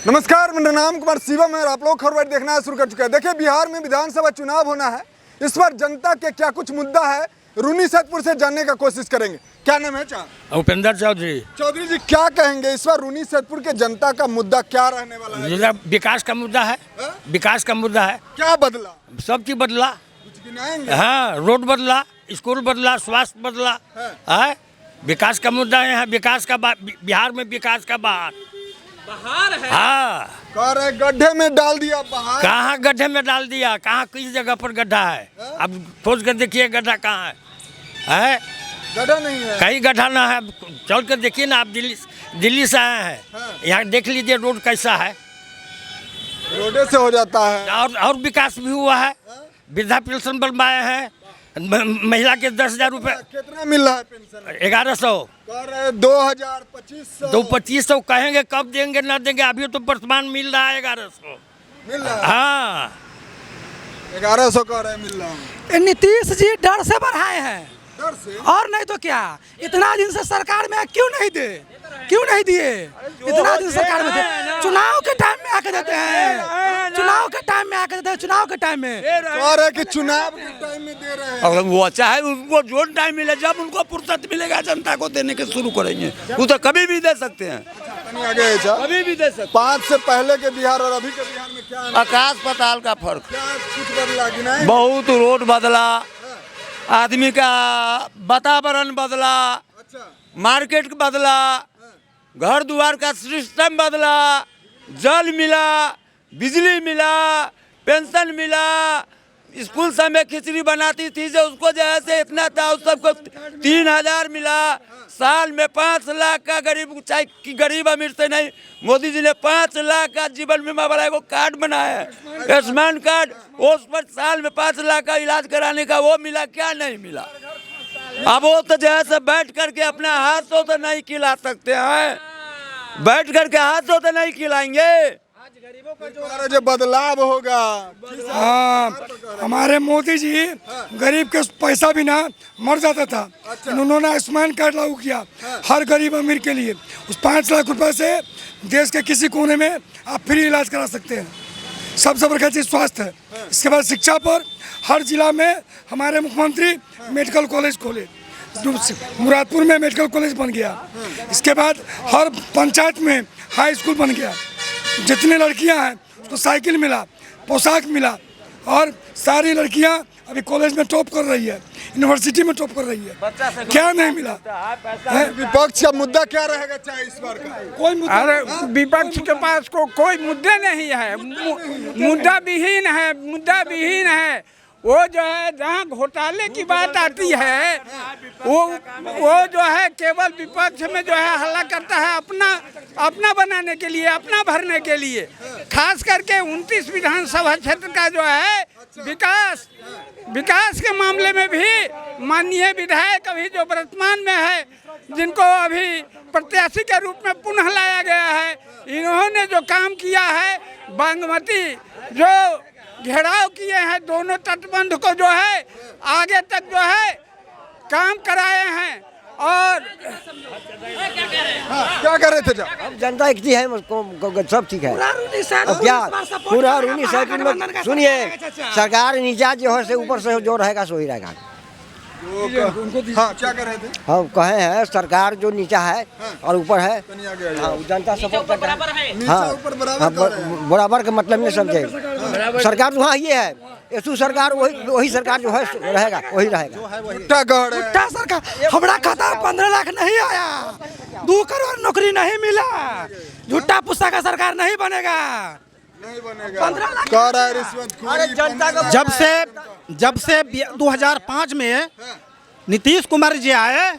नमस्कार, मेरा नाम कुमार शिवम है और आप लोग खबर देखना शुरू कर चुके हैं। देखिए, बिहार में विधानसभा चुनाव होना है। इस बार जनता के क्या कुछ मुद्दा है, रूनी सैदपुर से जानने का कोशिश करेंगे। क्या नाम है? उपेंद्र चौधरी। चौधरी जी, क्या कहेंगे इस बार रूनी सैदपुर के जनता का मुद्दा क्या रहने वाला है? विकास का मुद्दा है। विकास का मुद्दा है। क्या बदला? सब चीज बदला। कुछ गिनाएंगे? हाँ, रोड बदला, स्कूल बदला, स्वास्थ्य बदला है। विकास का मुद्दा है यहाँ। विकास का बिहार में विकास का बहार है। हाँ, कह रहे गड्ढे में डाल दिया बहार। कहाँ गड्ढे में डाल दिया? कहाँ किस जगह पर गड्ढा है? अब खोज कर देखिए गड्ढा कहाँ है? गड्ढा नहीं है, कहीं गड्ढा ना है। चल कर देखिए ना, आप दिल्ली से आए हैं, यहाँ देख लीजिए रोड कैसा है। रोडे से हो जाता है। और विकास भी हुआ है। वृद्धा पेंशन बनवाए हैं। महिला के 10,000 रुपये। कितना मिल रहा है पेंशन? 1100। कह रहे 2,000, 2500। 2500 कहेंगे, कब देंगे ना देंगे। अभी तो वर्तमान मिल रहा है 1100 मिल रहा है। हाँ, 1100 कह रहे मिल रहा है। नीतीश जी डर से बढ़ाए हैं। डर से? और नहीं तो क्या, इतना दिन से सरकार में क्यों नहीं दिए? इतना दिन सरकार में थे, चुनाव के टाइम में आके देते हैं। चुनाव के टाइम में कह रहे कि चुनाव के टाइम में दे रहे हैं। और वो चाहे उनको जो टाइम मिले, जब उनको फुर्सत मिलेगा जनता को देने के शुरू करेंगे। वो तो कभी भी दे सकते हैं, आगे है जा? कभी भी दे सकते। 5 से पहले के बिहार और अभी के बिहार में क्या आकाश पाताल का फर्क। क्या कुछ बदला कि नहीं? बहुत रोड बदला, आदमी का वातावरण बदला, मार्केट बदला, घर द्वार का सिस्टम बदला, जल मिला, बिजली मिला, पेंशन मिला। स्कूल समय खिचड़ी बनाती थी जो उसको जो है से इतना था, उस सबको 3,000 मिला। साल में 5 लाख का गरीब, चाहे गरीब अमीर से नहीं, मोदी जी ने 5 लाख का जीवन बीमा वाला को कार्ड बनाया है, आयुष्मान कार्ड। उस पर साल में 5 लाख का इलाज कराने का वो मिला, क्या नहीं मिला? अब वो तो जैसे बैठ करके अपने हाथों तो नहीं खिला सकते हैं, बैठ करके हाथों तो नहीं खिलाएंगे। जो बदलाव होगा। हाँ, हमारे मोदी जी गरीब के पैसा बिना मर जाता था। उन्होंने आयुष्मान कार्ड लागू किया हर गरीब अमीर के लिए। उस 5 लाख रुपए से देश के किसी कोने में आप फ्री इलाज करा सकते हैं। सबसे बड़ा चीज स्वास्थ्य है। इसके बाद शिक्षा पर हर जिला में हमारे मुख्यमंत्री मेडिकल कॉलेज खोले। मुरादपुर में मेडिकल कॉलेज बन गया। इसके बाद हर पंचायत में हाई स्कूल बन गया। जितनी लड़कियां हैं उसको साइकिल मिला, पोशाक मिला, और सारी लड़कियां अभी कॉलेज में टॉप कर रही है, यूनिवर्सिटी में टॉप कर रही है। क्या नहीं मिला? विपक्ष का मुद्दा क्या रहेगा चाहे इस बार का? कोई मुद्दा? अरे विपक्ष के पास कोई मुद्दे नहीं है। मुद्दा विहीन है। वो जो है, जहाँ घोटाले की बात आती है, वो जो है केवल विपक्ष में जो है हल्ला करता है अपना बनाने के लिए, अपना भरने के लिए। खास करके 29 विधानसभा क्षेत्र का जो है विकास के मामले में भी माननीय विधायक अभी जो वर्तमान में है, जिनको अभी प्रत्याशी के रूप में पुनः लाया गया है, इन्होंने जो काम किया है, बागमती जो घेराव किए हैं, दोनों तटबंध को जो है आगे तक जो है काम कराए हैं। और क्या कर रहे थे? अब जनता एक है, उसको सब ठीक है। अब क्या पूरा रूनी सैदपुर में सुनिए, सरकार नीचा जो है से ऊपर से जो रहेगा सो ही रहेगा। हाँ, क्या कर रहे थे? हम कहे हैं सरकार जो नीचा है और ऊपर है, हाँ, जनता सपोर्ट करता है। हाँ, बराबर का मतलब नहीं समझे। सरकार तो हाँ ये है, ऐसू सरकार वही सरकार जो है रहेगा, वही रहेगा। भुट्टा सरकार, हमारा खाता 15 लाख नहीं आया, 2 करोड़ नौकरी नहीं मिला, झूठा पुस्ता का सरकार नहीं बनेगा। 15 लाख जब से 2005 में नीतीश कुमार जी आए,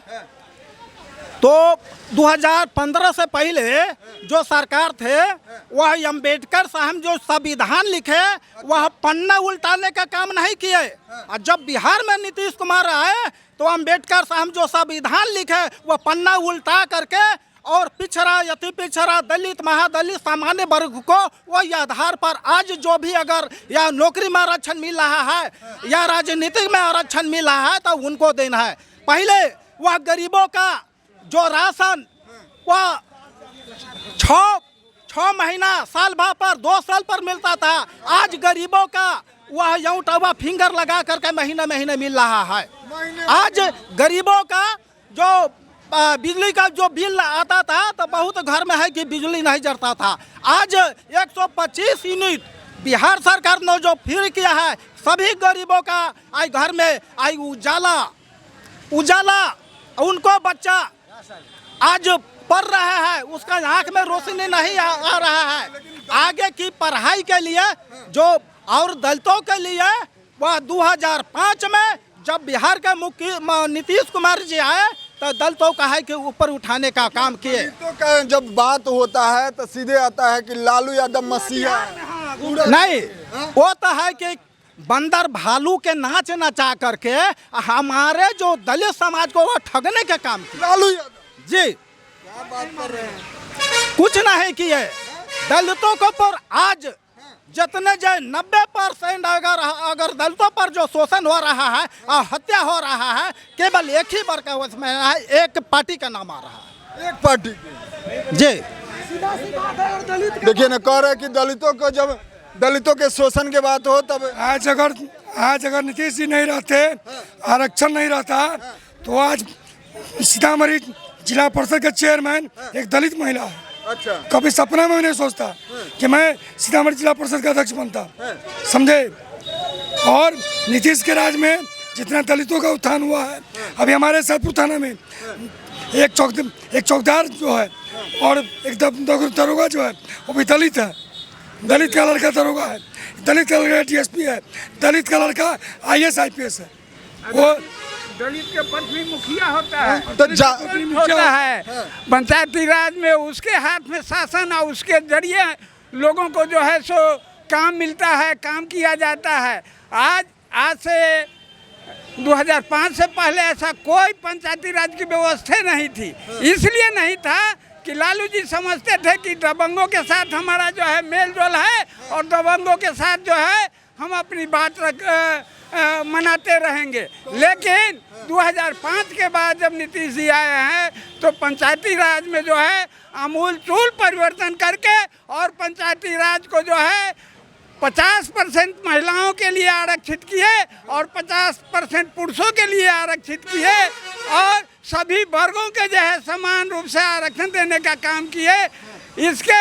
तो 2015 से पहले जो सरकार थे, वह अम्बेडकर साहब जो संविधान लिखे, वह पन्ना उल्टाने का काम नहीं किए। और जब बिहार में नीतीश कुमार आए, तो अम्बेडकर साहब जो संविधान लिखे, वह पन्ना उल्टा करके और पिछड़ा, अति पिछड़ा, दलित, महादलित, सामान्य वर्ग को वही आधार पर आज जो भी अगर या नौकरी में आरक्षण मिल रहा है या राजनीति में आरक्षण मिल रहा है, तो उनको देना है। पहले वह गरीबों का जो राशन वह 6 महीना साल भर पर 2 साल पर मिलता था, आज गरीबों का वह यूं फिंगर लगा करके महीने महीने मिल रहा है। आज गरीबों का जो बिजली का जो बिल आता था तो बहुत घर में है कि बिजली नहीं जलता था। आज 125 यूनिट बिहार सरकार ने जो फ्री किया है, सभी गरीबों का आई घर में आई उजाला उनको बच्चा आज पढ़ रहा है, उसका आँख में रोशनी नहीं आ रहा है। आगे की पढ़ाई के लिए जो और दलितों के लिए वह 2005 में जब बिहार के मुख्य नीतीश कुमार जी आए तो दलितों का है कि ऊपर उठाने का काम किए। दलितों का जब बात होता है तो सीधे आता है कि लालू यादव मसीहा नहीं, वो तो है कि बंदर भालू के नाच नचा करके हमारे जो दलित समाज को वो ठगने का काम किया। लालू यादव जी क्या बात कर रहे हैं? कुछ नहीं किए दलितों को पर आज जितने जो 90% अगर दलितों पर जो शोषण हो रहा है और हत्या हो रहा है, केवल एक ही वर्ग का उसमें है, एक पार्टी का नाम आ रहा है, एक पार्टी के। जी देखिए ना, कह रहे कि दलितों को जब दलितों के शोषण की बात हो तब आज अगर नीतीश जी नहीं रहते, आरक्षण नहीं रहता, तो आज सीतामढ़ी जिला परिषद के चेयरमैन एक दलित महिला है। अच्छा, कभी सपना में नहीं सोचता कि मैं सीतामढ़ी जिला परिषद का अध्यक्ष बनता, समझे। और नीतीश के राज में जितना दलितों का उत्थान हुआ है, अभी हमारे सैदपुर थाना में एक चौकीदार जो है और एक दरोगा जो है वो भी दलित है, दलित का लड़का दरोगा है, दलित का लड़का DSP है, दलित का लड़का IAS IPS है। वो दलित के पद में मुखिया होता है तो होता है पंचायती राज में, उसके हाथ में शासन और उसके जरिए लोगों को जो है सो काम मिलता है, काम किया जाता है। आज से 2005 से पहले ऐसा कोई पंचायती राज की व्यवस्था नहीं थी। इसलिए नहीं था कि लालू जी समझते थे कि दबंगों के साथ हमारा जो है मेल जोल है और दबंगों के साथ जो है हम अपनी बात मनाते रहेंगे। लेकिन 2005 के बाद जब नीतीश जी आए हैं तो पंचायती राज में जो है आमूल चूल परिवर्तन करके और पंचायती राज को जो है 50% महिलाओं के लिए आरक्षित किए और 50% पुरुषों के लिए आरक्षित किए और सभी वर्गों के जो है समान रूप से आरक्षण देने का काम किए। इसके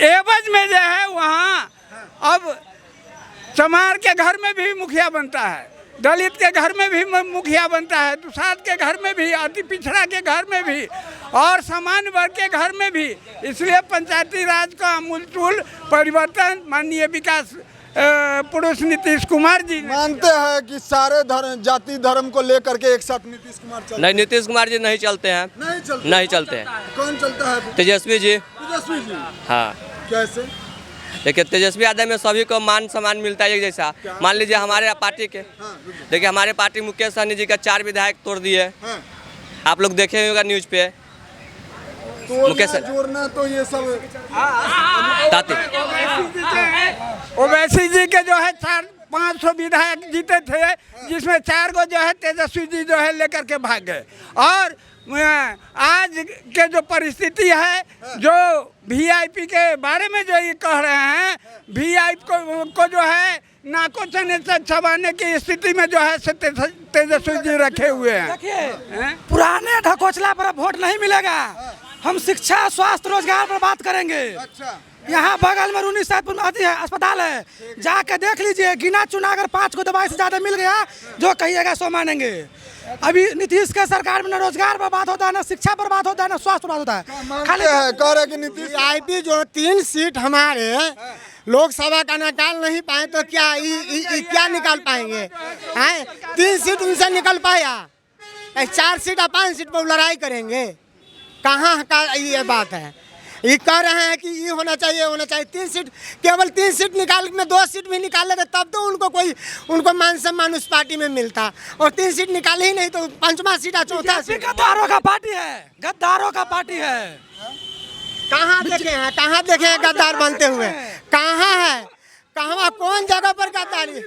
एवज में जो है वहाँ अब चमार के घर में भी मुखिया बनता है, दलित के घर में भी मुखिया बनता है, दुसाध के घर में भी, अति पिछड़ा के घर में भी और सामान्य वर्ग के घर में भी। इसलिए पंचायती राज का आमूलचूल परिवर्तन माननीय विकास पुरुष नीतीश कुमार जी मानते हैं कि सारे धर्म जाति धर्म को लेकर के एक साथ नीतीश कुमार चलते नहीं, नीतीश कुमार जी नहीं चलते हैं, नहीं चलते हैं। कौन चलता है? तेजस्वी जी। तेजस्वी जी। हाँ, कैसे? देखिए तेजस्वी यादव में सभी को मान सम्मान मिलता है एक जैसा। मान लीजिए हमारे पार्टी के, देखिए हमारे पार्टी मुकेश सहनी जी का 4 विधायक तोड़ दिए, आप लोग देखे होगा न्यूज पे। मुकेश जोड़ना तो ये सब ताती ओवैसी जी के जो है 400-500 विधायक जीते थे, जिसमें 4 को जो है तेजस्वी जी जो है लेकर के भाग गए। और आज के जो परिस्थिति है, जो VIP के बारे में जो ये कह रहे हैं, VIP को जो है नाकों चने से चबाने की स्थिति में जो है तेजस्वी जी रखे हुए हैं। देखिए, पुराने ढकोसला पर वोट नहीं मिलेगा। हम शिक्षा, स्वास्थ्य, रोजगार पर बात करेंगे। अच्छा, यहाँ बगल में रूनी सैदपुर में अस्पताल है, जाके देख लीजिए। गिना चुना अगर 5 को दवाई से ज़्यादा मिल गया, जो कहिएगा सो मानेंगे। अभी नीतीश के सरकार में न रोजगार पर बात होता है, न शिक्षा पर बात होता है, न स्वास्थ्य पर बात होता है। खाली है कह रहे कि नीतीश VIP जो 3 सीट हमारे लोकसभा का निकाल नहीं पाए तो क्या निकाल पाएंगे? 3 सीट उनसे निकल पाया, 4 सीट या 5 सीट पर लड़ाई करेंगे? कहाँ का ये बात है? ये कह रहे हैं कि ये होना चाहिए, होना चाहिए। 3 सीट, केवल 3 सीट निकाल में 2 सीट भी निकाल लेते तब तो उनको मान सम्मान उस पार्टी में मिलता। और 3 सीट निकाले ही नहीं तो 5वां सीट या 4था सीट। गद्दारों का पार्टी है, गद्दारों का पार्टी है। कहाँ देखे हैं गद्दार बनते हुए? कहाँ है? कहाँ? कौन जगह पर गद्दारी?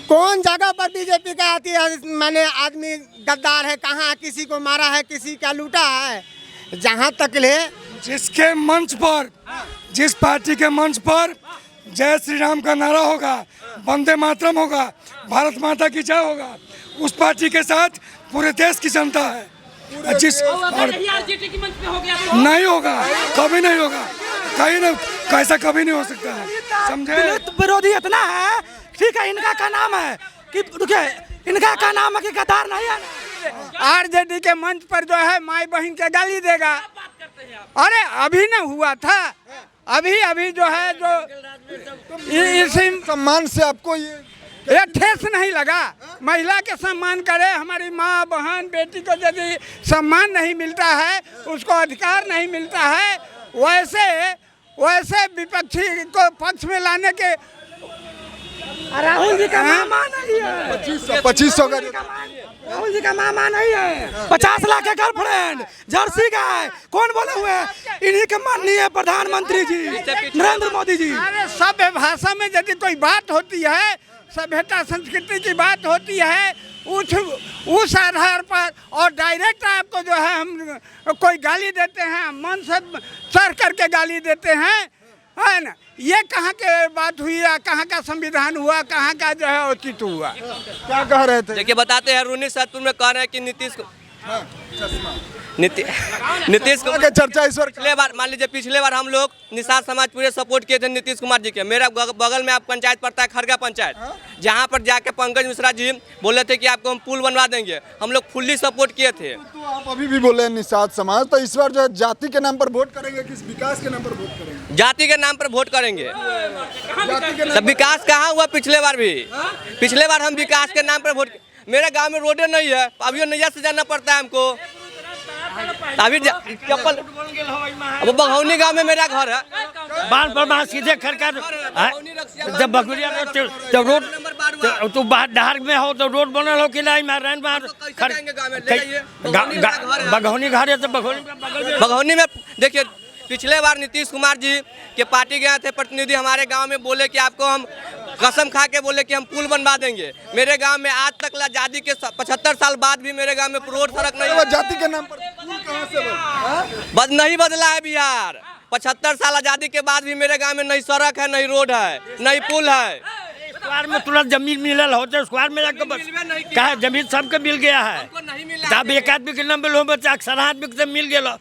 कौन जगह पर BJP का आती है मैंने आदमी गद्दार है? कहाँ किसी को मारा है, किसी का लूटा है? जहाँ तक ले जिसके मंच पर, जिस पार्टी के मंच पर जय श्री राम का नारा होगा, वंदे मातरम होगा, भारत माता की जय होगा, उस पार्टी के साथ पूरे देश की जनता है। जिस और नहीं होगा, कभी नहीं होगा, कहीं ना कैसा कभी नहीं हो सकता है, समझे। विरोधी इतना है, ठीक है, इनका क्या नाम है कि इनका क्या नाम है कि गद्दार नहीं है। आरजेडी के मंच पर जो है माई बहन के गाली देगा। अरे अभी ना हुआ था, अभी जो है जो इसी सम्मान से आपको ये ठेस नहीं लगा। महिला के सम्मान करे, हमारी माँ बहन बेटी को यदि सम्मान नहीं मिलता है, उसको अधिकार नहीं मिलता है, वैसे विपक्षी को पक्ष में लाने के राहुल जी का मामा नहीं है, 2500 का राहुल जी का मामा नहीं है। 50 लाख के गर्लफ्रेंड जर्सी का है, कौन बोले हुए हैं? इन्हीं के माननीय प्रधानमंत्री जी नरेंद्र मोदी जी। अरे सभ्य भाषा में यदि कोई बात होती है, सभ्यता संस्कृति की बात होती है, उस आधार पर और डायरेक्ट आपको जो है हम कोई गाली देते हैं, मन से चढ़ करके गाली देते हैं, है ना। ये कहाँ के बात हुई है, कहाँ का संविधान हुआ, कहाँ का जो है औचित हुआ। क्या कह रहे थे? देखिए बताते हैं, रूनी सैदपुर में कह रहे हैं कि नीतीश कुमार की चर्चा इस बार पिछले बार, मान लीजिए पिछले बार हम लोग निषाद समाज पूरे सपोर्ट किए थे नीतीश कुमार जी के। मेरा बगल में आप पंचायत पड़ता है, खरगा पंचायत, जहाँ पर जाके पंकज मिश्रा जी बोले थे कि आपको हम पुल बनवा देंगे, हम लोग फुल्ली सपोर्ट किए थे। तो आप अभी भी बोले निषाद समाज, तो इस बार जो है जाति के नाम पर वोट करेंगे, किस विकास के नाम पर वोट करेंगे? जाति के नाम पर वोट करेंगे। तब विकास कहाँ हुआ? पिछले बार हम विकास के नाम पर वोट। मेरे गांव में रोडे नहीं है, अभी नैया से जाना पड़ता है हमको। अभी चप्पल, अब बघौनी गांव में मेरा घर है, बांध पर बांध सीधे खड़का जब बकरिया तो रोड तो बाहर में हो तो रोड बनल हो कि नहीं, मैं बघौनी घर है तो बघौनी में। देखिए पिछले बार नीतीश कुमार जी के पार्टी गए थे प्रतिनिधि हमारे गांव में, बोले कि आपको हम कसम खा के बोले कि हम पुल बनवा देंगे। मेरे गांव में आज तक आजादी के 75 साल बाद भी मेरे गांव में रोड सड़क नहीं है। जाति के नाम पर पुल कहां से नहीं बदला है बिहार। 75 साल आजादी के बाद भी मेरे गांव में नहीं सड़क है, नहीं रोड है, नहीं पुल है। स्क्वायर में तुरंत जमीन मिलल होते, स्क्वायर में जाकर बस कहा जमीन सबके मिल गया है। तब एक आदमी के नाम पे बच्चा अक्सर आदमी के मिल गया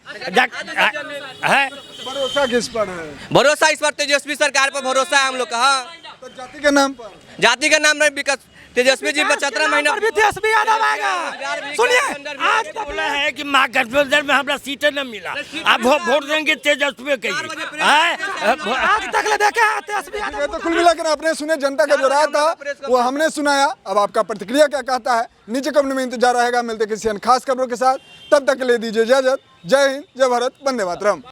है। भरोसा किस पर है? भरोसा इस पर तेजस्वी सरकार पर भरोसा है हम लोग का। तो जाति के नाम पर, जाति का नाम नहीं, विकास तेजस्वी जी 75 महीना तेजस्वी यादव आएगा। सुनिए, आज बोला है कि महागठबंधन में हमारा सीटें न मिला, आप वोट देंगे तेजस्वी के। आज तक ले देखे तेजस्वी यादव। तो कुल मिलाकर आपने सुने जनता का जो राय था वो हमने सुनाया। अब आपका प्रतिक्रिया क्या कहता है नीचे कमेंट में इंतजार रहेगा। मिलते किसी अन्य खास खबरों के साथ, तब तक के लिए दीजिए इजाजत। जय हिंद, जय भारत, वंदे मातरम।